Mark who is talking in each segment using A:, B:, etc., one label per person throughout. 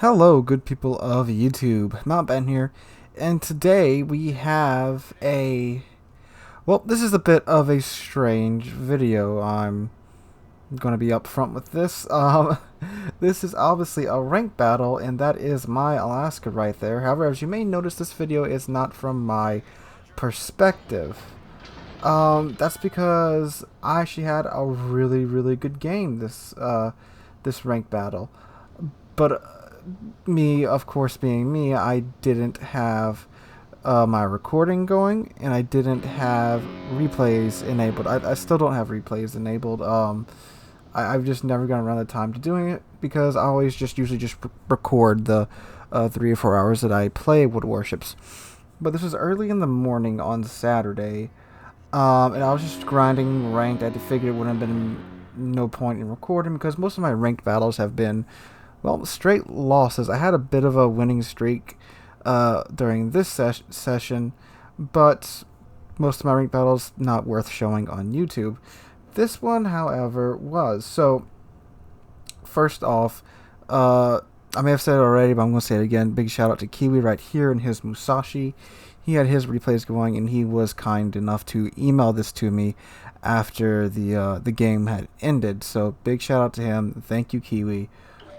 A: Hello, good people of YouTube. Mountbatten here, and today we have this is a bit of a strange video. I'm going to be upfront with this. This is obviously a rank battle, and that is my Alaska right there. However, as you may notice, this video is not from my perspective. That's because I actually had a really good game this rank battle, but me, of course, being me, I didn't have my recording going, and I didn't have replays enabled. I still don't have replays enabled. I've just never gotten around the time to doing it because I always usually just record the 3 or 4 hours that I play with Warships. But this was early in the morning on Saturday, and I was just grinding ranked. I had to figure it wouldn't have been no point in recording because most of my ranked battles have been, well, straight losses. I had a bit of a winning streak during this session, but most of my ranked battles not worth showing on YouTube. This one, however, was. So, first off, I may have said it already, but I'm going to say it again. Big shout out to Kiwi right here and his Musashi. He had his replays going, and he was kind enough to email this to me after the game had ended. So, big shout out to him. Thank you, Kiwi.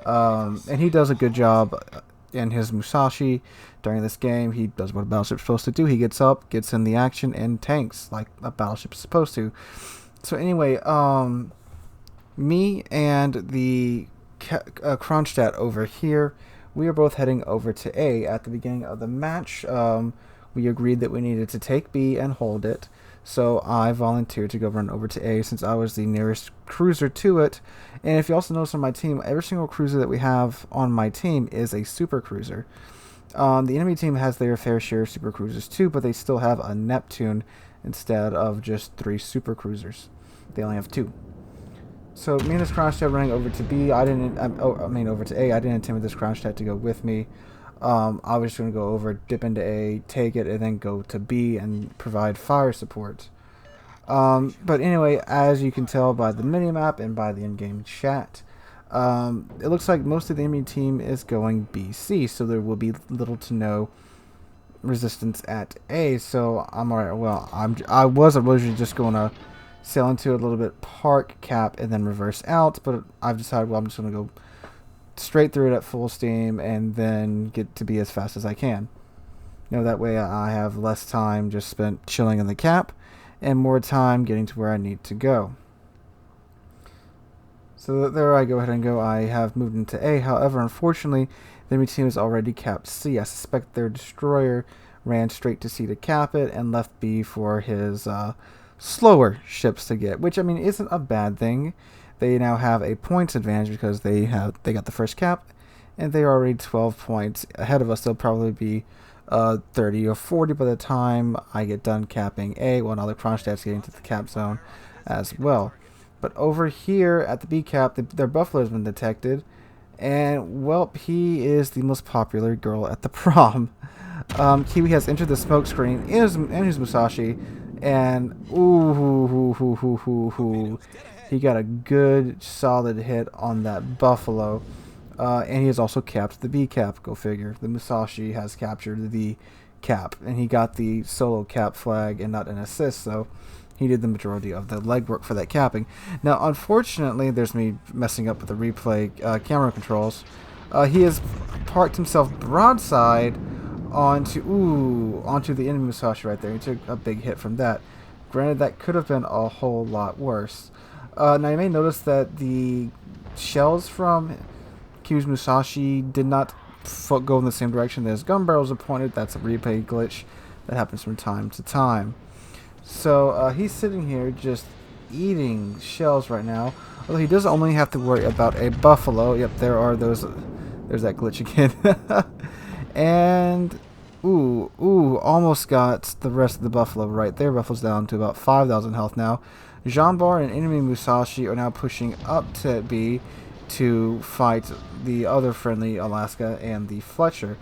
A: And he does a good job in his Musashi during this game. He does what a battleship's supposed to do. He gets up, gets in the action, and tanks like a battleship is supposed to. So anyway, me and the Kronstadt over here, we are both heading over to A. At the beginning of the match, we agreed that we needed to take B and hold it. So I volunteered to go run over to A since I was the nearest cruiser to it. And if you also notice on my team, every single cruiser that we have on my team is a super cruiser. The enemy team has their fair share of super cruisers too, but they still have a Neptune instead of just 3 super cruisers. They only have 2. So me and this Kronstadt running over to B. Over to A. I didn't intend this Kronstadt to go with me. I was just going to go over, dip into A, take it, and then go to B and provide fire support. But anyway, as you can tell by the minimap and by the in-game chat, it looks like most of the enemy team is going BC, so there will be little to no resistance at A. So I'm alright. Well, I was originally just going to sail into a little bit, park, cap, and then reverse out, but I've decided, well, I'm just going to go straight through it at full steam and then get to be as fast as I can. That way I have less time just spent chilling in the cap and more time getting to where I need to go. So there I go ahead and go. I have moved into A. However, unfortunately, the enemy team has already capped C. I suspect their destroyer ran straight to C to cap it and left B for his slower ships to get, which, I mean, isn't a bad thing. They now have a points advantage because they got the first cap, and they are already 12 points ahead of us. They'll probably be 30 or 40 by the time I get done capping A. Well, now the Kronstadt's getting to the cap zone as well. But over here at the B cap, their buffalo has been detected, and well, he is the most popular girl at the prom. Kiwi has entered the smoke screen in his Musashi, and he got a good solid hit on that buffalo, and he has also capped the B cap. Go figure. The Musashi has captured the cap, and he got the solo cap flag and not an assist, so he did the majority of the legwork for that capping. Now, unfortunately, there's me messing up with the replay camera controls. He has parked himself broadside onto the enemy Musashi right there. He took a big hit from that. Granted, that could have been a whole lot worse. Now, you may notice that the shells from Kiwi's Musashi did not go in the same direction that his gun barrels are pointed. That's a replay glitch that happens from time to time. So he's sitting here just eating shells right now. Although he does only have to worry about a buffalo. Yep, there's that glitch again. And almost got the rest of the buffalo right there. Buffalo's down to about 5,000 health now. Jean-Bar and enemy Musashi are now pushing up to B to fight the other friendly Alaska and the Fletcher.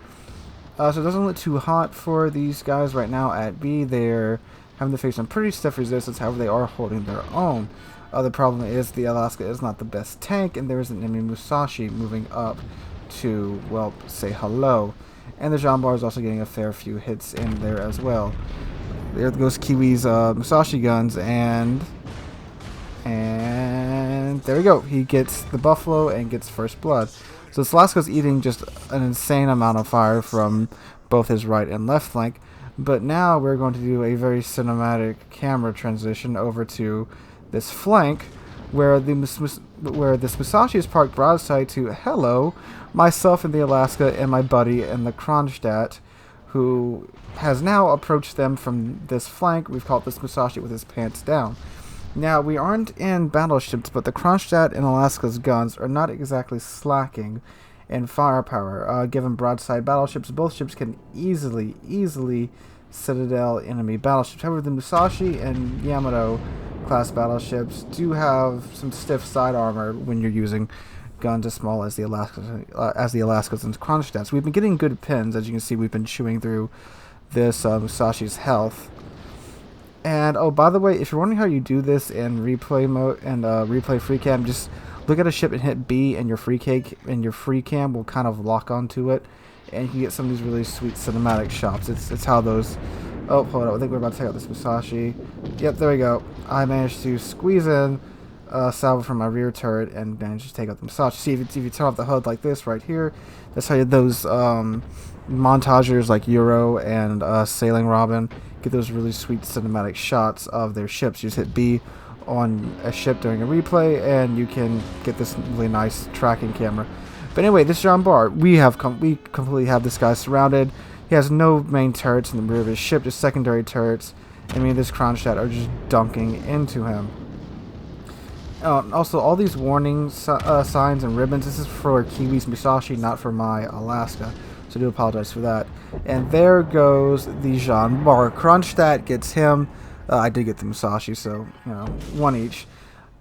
A: So it doesn't look too hot for these guys right now at B. They're having to face some pretty stiff resistance, however they are holding their own. The problem is the Alaska is not the best tank, and there is an enemy Musashi moving up to, well, say hello. And the Jean Bar is also getting a fair few hits in there as well. There goes Kiwi's Musashi guns, and there we go. He gets the buffalo and gets first blood. So Slasko's eating just an insane amount of fire from both his right and left flank. But now we're going to do a very cinematic camera transition over to this flank, where this Musashi is parked broadside to hello, myself in the Alaska and my buddy in the Kronstadt, who has now approached them from this flank. We've caught this Musashi with his pants down. Now, we aren't in battleships, but the Kronstadt and Alaska's guns are not exactly slacking in firepower. Given broadside battleships, both ships can easily citadel enemy battleships. However, the Musashi and Yamato class battleships do have some stiff side armor when you're using guns as small as the Alaskas and Kronstadts. We've been getting good pins. As you can see, we've been chewing through this Musashi's health. And oh, by the way, if you're wondering how you do this in replay mode and replay free cam, just look at a ship and hit B, and your free cam will kind of lock onto it, and you can get some of these really sweet cinematic shots. It's how those. Oh, hold on, I think we're about to take out this Musashi. Yep, there we go. I managed to squeeze in salvo from my rear turret and managed to take out the Musashi. See, if you turn off the HUD like this right here, that's how those montagers like Euro and Sailing Robin get those really sweet cinematic shots of their ships. You just hit B on a ship during a replay, and you can get this really nice tracking camera. But anyway, this Jean Bar, we completely have this guy surrounded. He has no main turrets in the rear of his ship, just secondary turrets. I mean, this Kronstadt are just dunking into him. Also, all these warning signs and ribbons, this is for Kiwi's Musashi, not for my Alaska. So I do apologize for that. And there goes the Jean Bar. Kronstadt gets him. I did get the Musashi, so, you know, one each.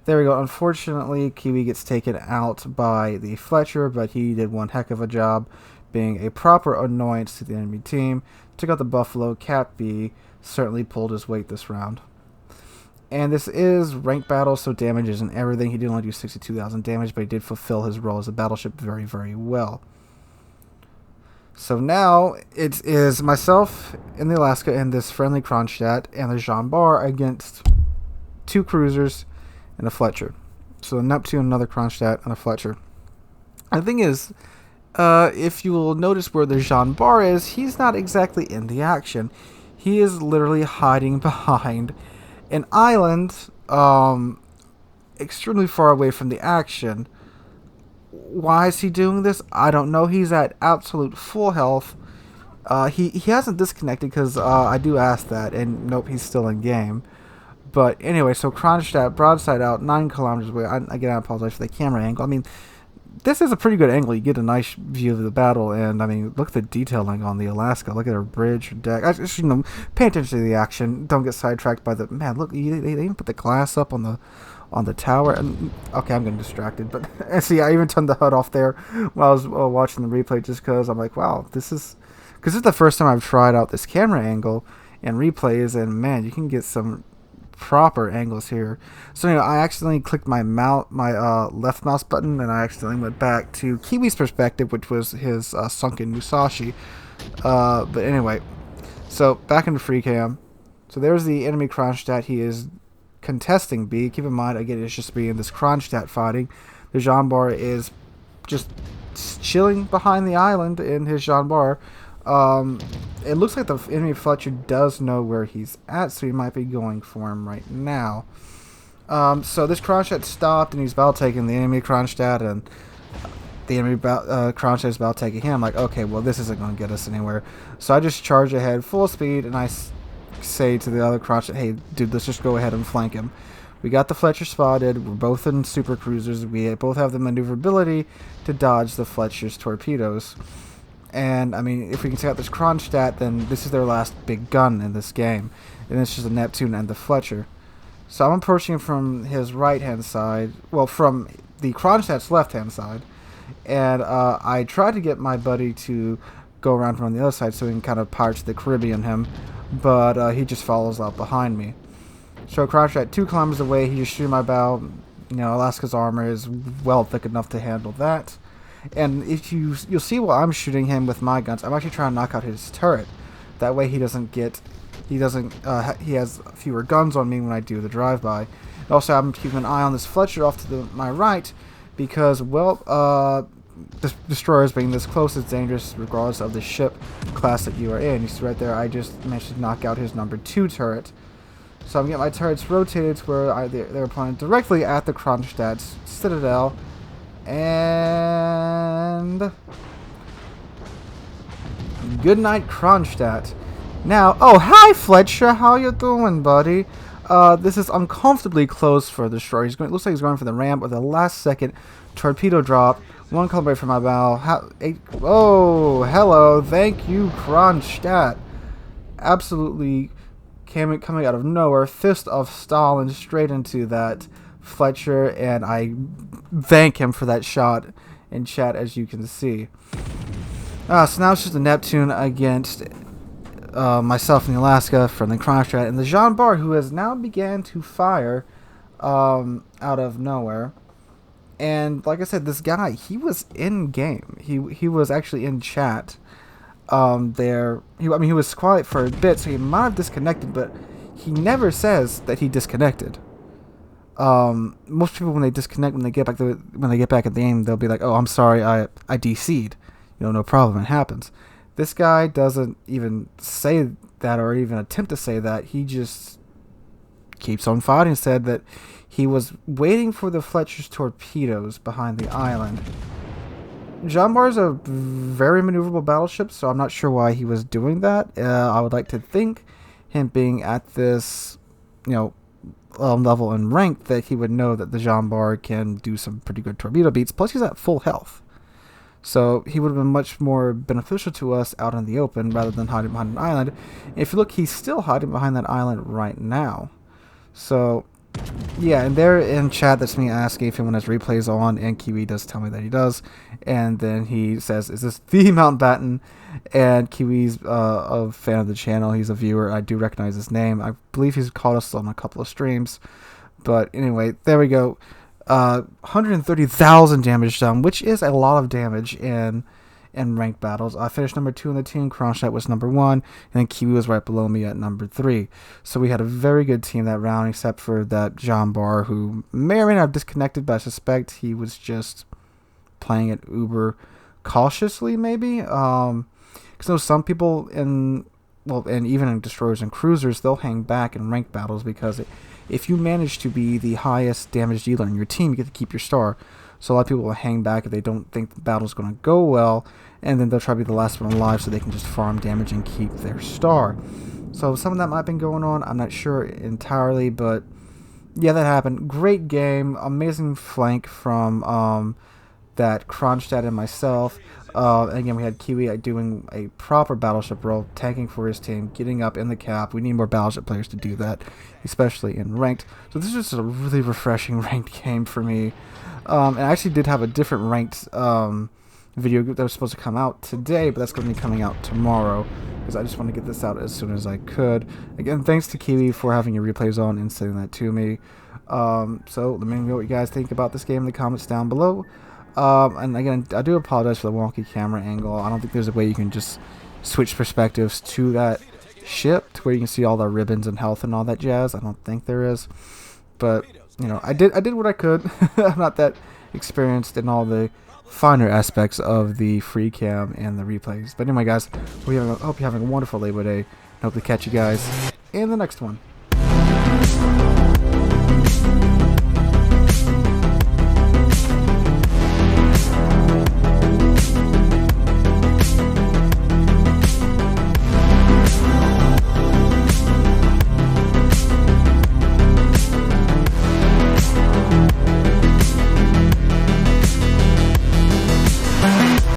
A: There we go. Unfortunately, Kiwi gets taken out by the Fletcher, but he did one heck of a job being a proper annoyance to the enemy team. Took out the Buffalo. Cat B certainly pulled his weight this round. And this is ranked battle, so damage isn't everything. He did only do 62,000 damage, but he did fulfill his role as a battleship very, very well. So now it is myself in the Alaska and this friendly Kronstadt and the Jean Bar against two cruisers and a Fletcher. So a Neptune, another Kronstadt, and a Fletcher. And the thing is, if you will notice where the Jean Bar is, he's not exactly in the action. He is literally hiding behind an island extremely far away from the action. Why is he doing this? I don't know. He's at absolute full health. He hasn't disconnected because I do ask that, and nope, he's still in game. But anyway, so Kronstadt broadside out 9 kilometers away. Again, I apologize for the camera angle. I mean, this is a pretty good angle. You get a nice view of the battle, and I mean, look at the detailing on the Alaska. Look at her bridge, her deck. Just, you know, pay attention to the action. Don't get sidetracked by the man. Look, they even put the glass up on the tower. And okay, I'm getting distracted, but and see, I even turned the HUD off there while I was watching the replay, just because I'm like, wow, this is the first time I've tried out this camera angle and replays, and man, you can get some proper angles here. So anyway, I accidentally clicked my left mouse button, and I accidentally went back to Kiwi's perspective, which was his sunken Musashi. But anyway, so back into free cam. So there's the enemy Kronstadt. He is contesting B. Keep in mind, again, it's just B in this Kronstadt fighting. The Jean Bar is just chilling behind the island in his Jean Bar. It looks like the enemy Fletcher does know where he's at, so he might be going for him right now. So this Kronstadt stopped, and he's about taking the enemy Kronstadt, and the enemy Kronstadt is about taking him. I'm like, okay, well, this isn't going to get us anywhere. So I just charge ahead full speed, and I say to the other Kronstadt, hey, dude, let's just go ahead and flank him. We got the Fletcher spotted. We're both in super cruisers. We both have the maneuverability to dodge the Fletcher's torpedoes. And, I mean, if we can take out this Kronstadt, then this is their last big gun in this game. And it's just the Neptune and the Fletcher. So I'm approaching from his right-hand side. Well, from the Kronstadt's left-hand side. And I tried to get my buddy to go around from the other side so we can kind of Pirates of the Caribbean him. But he just follows out behind me. So Kronstadt 2 kilometers away, he just shooting my bow. You know, Alaska's armor is well thick enough to handle that. And if you'll see while I'm shooting him with my guns, I'm actually trying to knock out his turret. That way he has fewer guns on me when I do the drive-by. Also, I'm keeping an eye on this Fletcher off to my right because, well, destroyers being this close is dangerous regardless of the ship class that you are in. You see right there, I just managed to knock out his number 2 turret. So I'm getting my turrets rotated to where they're pointed directly at the Kronstadt Citadel. And good night, Kronstadt. Now, oh, hi, Fletcher. How you doing, buddy? This is uncomfortably close for the destroyer. Looks like he's going for the ramp with a last-second torpedo drop. One kilometer away from my bow. Oh, hello. Thank you, Kronstadt. Absolutely coming out of nowhere. Fist of Stalin straight into that Fletcher, and I thank him for that shot in chat, as you can see. So now it's just a Neptune against myself in the Alaska from the Kronstadt, and the Jean Bart, who has now began to fire out of nowhere. And like I said, this guy, he was in game. He was actually in chat. There, he was quiet for a bit, so he might have disconnected, but he never says that he disconnected. Most people, when they disconnect, when they get back at the game, they'll be like, "Oh, I'm sorry, I DC'd." No problem. It happens. This guy doesn't even say that or even attempt to say that. He just keeps on fighting. Said that he was waiting for the Fletcher's torpedoes behind the island. Jean Bart's a very maneuverable battleship, so I'm not sure why he was doing that. I would like to think him being at this, level and rank, that he would know that the Jean Bart can do some pretty good torpedo beats. Plus, he's at full health. So he would have been much more beneficial to us out in the open rather than hiding behind an island. If you look, he's still hiding behind that island right now. So, yeah, and there in chat, that's me asking if anyone has replays on, and Kiwi does tell me that he does. And then he says, "Is this the Mountbatten?" And Kiwi's a fan of the channel. He's a viewer. I do recognize his name. I believe he's called us on a couple of streams. But anyway, there we go. 130,000 damage done, which is a lot of damage in ranked battles. I finished number 2 in the team. Kronstadt was number 1, and then Kiwi was right below me at number 3. So we had a very good team that round, except for that Jean Bart, who may or may not have disconnected, but I suspect he was just playing it uber cautiously, maybe. Because some people and even in destroyers and cruisers, they'll hang back in ranked battles because if you manage to be the highest damage dealer in your team, you get to keep your star. So a lot of people will hang back if they don't think the battle's going to go well, and then they'll try to be the last one alive so they can just farm damage and keep their star. So some of that might have been going on. I'm not sure entirely, but yeah, that happened. Great game. Amazing flank from that Kronstadt and myself. Again, we had Kiwi doing a proper battleship role, tanking for his team, getting up in the cap. We need more battleship players to do that, especially in ranked. So this is just a really refreshing ranked game for me. And I actually did have a different ranked video that was supposed to come out today, but that's going to be coming out tomorrow because I just want to get this out as soon as I could. Again, thanks to Kiwi for having your replays on and sending that to me. So let me know what you guys think about this game in the comments down below. And again, I do apologize for the wonky camera angle. I don't think there's a way you can just switch perspectives to that ship to where you can see all the ribbons and health and all that jazz. I don't think there is, but I did what I could. I'm not that experienced in all the finer aspects of the free cam and the replays. But anyway, guys, hope you're having a wonderful Labor Day. And hope to catch you guys in the next one.